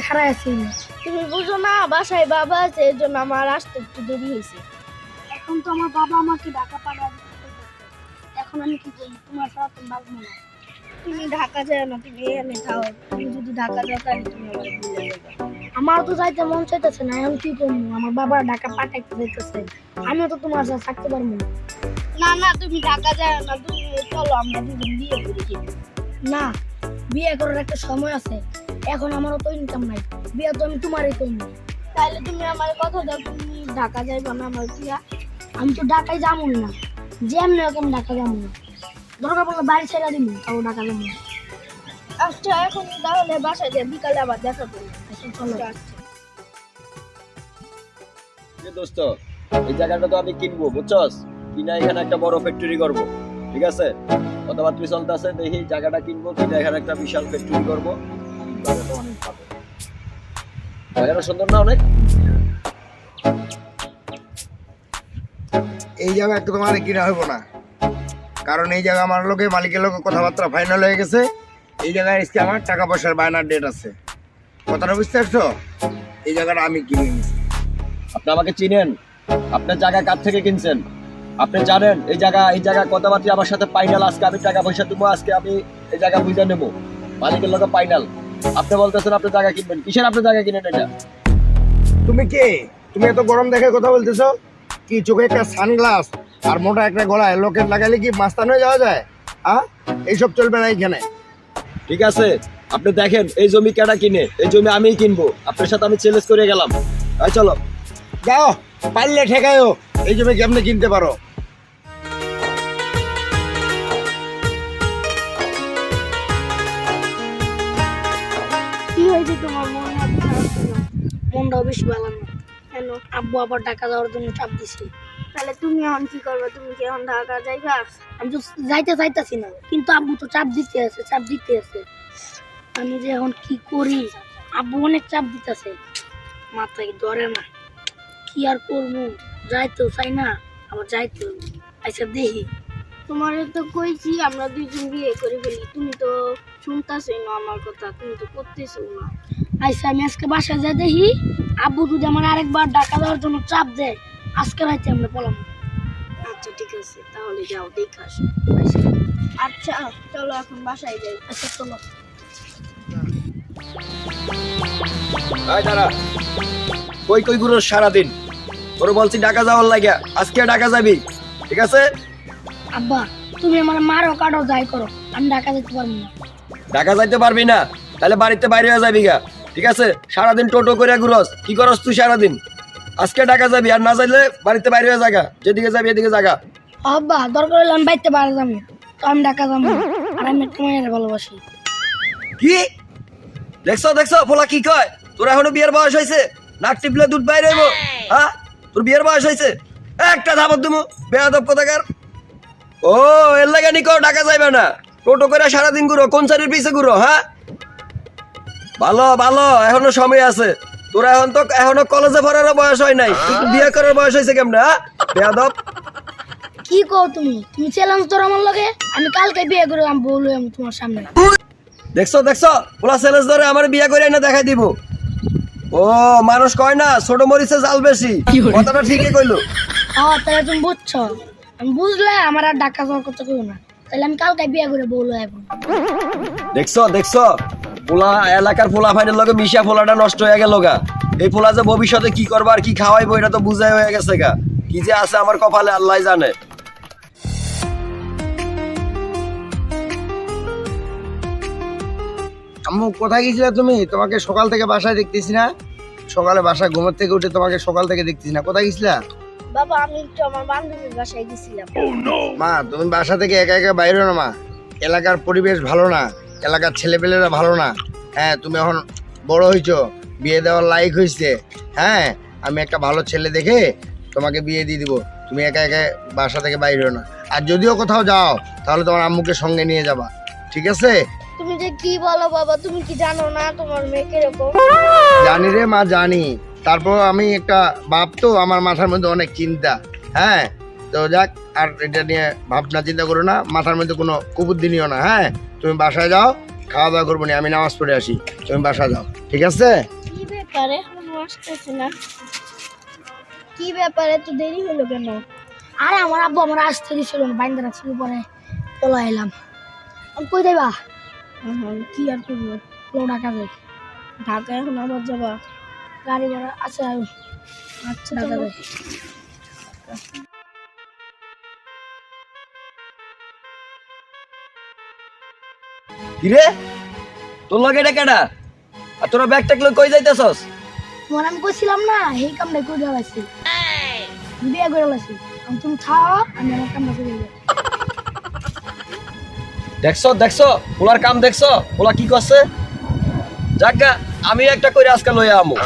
খারাপ আছি। তুমি বুঝো না, বাসায় বাবা আছে, এর জন্য আমার আসতে একটু দেরি হয়েছে। এখন তো আমার বাবা আমাকে ঢাকা পাঠায় দিতে। এখন আমি কি করি? তোমার সাথে তো বাঁচবো না। তুমি ঢাকা যাও না, তুমি এখানে থাও। তুমি যদি ঢাকা যাও তাহলে তুমি আমার ভুলে যাবে। আমার তো যাইতে মন চাইতেছে না, এখন কি করবো? আমার বাবা ঢাকা পাঠাইতে দিতেছে, আমিও তো তোমার সাথে থাকতে পারবো না। না না, তুমি ঢাকা যাও না, তুমি চলো আমরা দুজন বিয়ে করি। না, বিয়ে করার একটা সময় আছে, এখন আমারও তো ইনকাম নাই, বিয়ে তো আমি তোমারই করবো। তাহলে তুমি আমার কথা দাও, তুমি ঢাকা যাইবা না আমার বিয়া? আমি তো ঢাকায় যাবো না, যেমনি হোক আমি ঢাকা যাবো না, দরকার পড়লে বাড়ি ছেড়ে দিব, তাও ঢাকা যাবো না। আচ্ছা এখন তাহলে বাসায় যাই, বিকালে আবার দেখা করি। আচ্ছা চলো। দোস্ত, এই জায়গাটা তো আমি কিনবো, বুঝছস? কিনা এখানে একটা বড় ফ্যাক্টরি করব, ঠিক আছে? কথাবার্তা চলতেছে, দেখি জায়গাটা কিনবো, কিনা এখানে একটা বিশাল ফ্যাক্টরি করবো। জায়গাটা অনেক ভালো, জায়গাটা সুন্দর না অনেক? এই জায়গা একটু তোমার কিনা হইব না, কারণ এই জায়গা আমার লোকে মালিকের লোকে কথাবার্তা ফাইনাল হয়ে গেছে। এই জায়গায় আজকে আমার টাকা পয়সার বায়নার ডেট আছে, কথাটা বুঝতে পারছো? এই জায়গাটা আমি কিনে নিছি। আপনি আমাকে চিনেন? আপনার জায়গা কার থেকে কিনছেন? আপনি জানেন এই জায়গা কথাবার্তা আমার সাথে ফাইনাল। আজকে আমি টাকা পয়সা দেবো, আজকে আমি এই জায়গা বুঝে নেবো, মালিকের লোকে ফাইনাল। আপনি বলতেছেন আপনি জায়গা কিনবেন, কিসের আপনি জায়গা কিনেন এটা? তুমি কে? তুমি এত গরম দেখে কথা বলতেছো? কি চোখে একটা সানগ্লাস আর মোটা একটা গলায় লোকের লাগালে কি মাস্তান হয়ে যাওয়া যায়? এইসব চলবে না এইখানে। ঠিক আছে, আপনি দেখেন এই জমি কেডা কিনে, এই জমি আমিই কিনবো। আপনার সাথে আমি চ্যালেঞ্জ করে গেলাম, তাই চলো যাও, পারলে ঠেকায়ও, এই জমি কেমনে কিনতে পারো। কি হয়েছে তোমার? মন এত খারাপ কেন? মনটাও বেশি ভালো না। কেন? আব্বু আবার ঢাকা যাওয়ার জন্য চাপ দিছে। তাহলে তুমি এখন কি করবে? তুমি কি এখন ঢাকা যাইবা? আমি তো যাইতে চাইতাছি না, কিন্তু আব্বু তো চাপ দিতে আছে। আমি যে এখন কি করি? আব্বু অনেক চাপ দিতেছে, মাথায় ধরে না। কি আর করবো? যাইতেও চাই না, আবার যাইতেও। আচ্ছা দেখি। তোমার তো কইছি আমরা দুইজন বিয়ে করে ফেলি, তুমি তো শুনতাছই না আমার কথা, তুমি তো করতেছো না। আচ্ছা আমি আজকে বাসায় যাই দেখি, আব্বু যদি আমার আরেকবার ঢাকা যাওয়ার জন্য চাপ দেয়, আজকে রাইতে আমরা পলাম। আচ্ছা ঠিক আছে, তাহলে যাও দেখে আসো। আচ্ছা চলো এখন বাসায় যাই। আচ্ছা চলো। এই দাঁড়া, কই কই গুরু সারাদিন তোর বলছি ঢাকা যাওয়ার লাগিয়া, আজকে ঢাকা যাবি, ঠিক আছে? আব্বা তুমি আমার মারো কাটো যাই করো, আমি ঢাকা যেতে পারবো না। ঢাকা যাইতে পারবি না? তাহলে বাড়িতে বাইরে হয়ে যাবি গা, ঠিক আছে? সারাদিন টোটো করে ঘুরস, কি করস তুই সারাদিন? আজকে ঢাকা যাবি, আর না যাইলে বাড়িতে বাইরে হয়ে জায়গা, যেদিকে যাবি এদিকে জায়গা। আব্বা দরকার হলে আমি বাইতে পারা যাবো, তো আমি ঢাকা যাবো না। আর আমি একটা মেয়ের ভালোবাসি। কি দেখছো ফোলা কি কয়? তোর এখনো বিয়ের বয়স হয়েছে? নাক টিপলে দুধ বাইরে হইব? হ্যাঁ, তোর বিয়ের বয়স হয়েছে? একটা ধাপক দিমু, বেয়াদব কোথাকার। ও এর লাগে নিকো ঢাকা যাইবে না, টোটো করে সারাদিন ঘুরো, কোন সারির পিছে ঘুরো? হ্যাঁ, ভালো ভালো, এখনো সময় আছে। তোরা এখনো কলেজে পড়ার বয়স হয় নাই, তুই বিয়ে করার বয়স হয়েছে কেমনে? হ্যাঁ বেয়াদব। কি কও তুমি? তুমি চ্যালেঞ্জ তোর আমার লগে? আমি কালকে বিয়ে করে আমি বলবো আমি তোমার সামনে। দেখছো ওরা চ্যালেঞ্জ ধরে আমার বিয়ে করে এনে দেখাই দিব। ও মানুষ কয় না ছোট মরিচে জাল বেশি, কথাটা ঠিকই কইলো। তাহলে তুমি বুঝছো, আমি বুঝলে আমার আর ঢাকা যাওয়ার কথা কইও না। তাহলে আমি কালকে বিয়ে করে বলবো এখন। দেখছো পোলা এলাকার পোলা ফাইনের লগে মিশা পোলাটা নষ্ট হয়ে গেল গা। এই পোলা যে ভবিষ্যতে কি করবো আর কি খাওয়াইবো এটা তো বুঝাই হয়ে গেছে গা। কি যে আছে আমার কপালে আল্লাহ জানে। আম্মু কোথায় গেছিলে তুমি? তোমাকে সকাল থেকে বাসায় দেখতেছি না, সকালে বাসায় ঘুমের থেকে উঠে তোমাকে সকাল থেকে দেখতেছি না, কোথায় গেছিলা? বাবা আমি একটু আমার বান্ধবীর বাসায় গেছিলাম। মা তুমি বাসা থেকে একা একা বাইরে না মা, এলাকার পরিবেশ ভালো না, এলাকার ছেলেপেলেরা ভালো না। হ্যাঁ তুমি এখন বড় হয়েছো, বিয়ে দেওয়ার লায়ক হয়েছে। হ্যাঁ আমি একটা ভালো ছেলে দেখে তোমাকে বিয়ে দিয়ে দিব, তুমি একা একা বাসা থেকে বাইরে না। আর যদিও কোথাও যাও তাহলে তোমার আম্মুকে সঙ্গে নিয়ে যাবা, ঠিক আছে? তুমি যে কি বলো বাবা, তুমি কি জানো না তোমার মেয়ে কিরকম? জানি রে মা জানি, তারপর আমি একটা বাপ তো, আমার মাথার মধ্যে অনেক চিন্তা। হ্যাঁ তো যাক, আর এটা নিয়ে ভাবনা চিন্তা করো না, মাথার মধ্যে কোনো কুবুদ্ধি নিও না। হ্যাঁ তুমি বাসায় যাও, খাওয়া দাওয়া করবো না, আমি নামাজ পড়ে আসি, তুমি বাসায় যাও, ঠিক আছে? ব্যাপারে এখনো আসতেছে না? কি ব্যাপারে এত দেরি হলো কেন? আরে আমার আব্বু আমার আসতে দিছিল না, বাইন্দা রাখছিল, পরে পলা এলাম। আমি কই যাইবা? কি আর করবো? কোনো ঢাকা যাই, ঢাকা এখন আবার যাবা? গাড়ি ভাড়া আছে, আয়ো আচ্ছা ঢাকা চলো। যাই। কিরে তোর লগে এটা কেডা? আর তোরা ব্যাগ ট্যাগ লই কই যাইতেছস? তোমার আমি কইছিলাম না, এই কামটা করে লাইছি, বিয়ে করে লাইছি। আমি তুমি থাও, আমি আমার কামটা করে যাই। দেখছো পোলার কাম দেখছো? পোলা কি করছে? যাক গা, আমি একটা কইরা আজকে লইয়া আমু।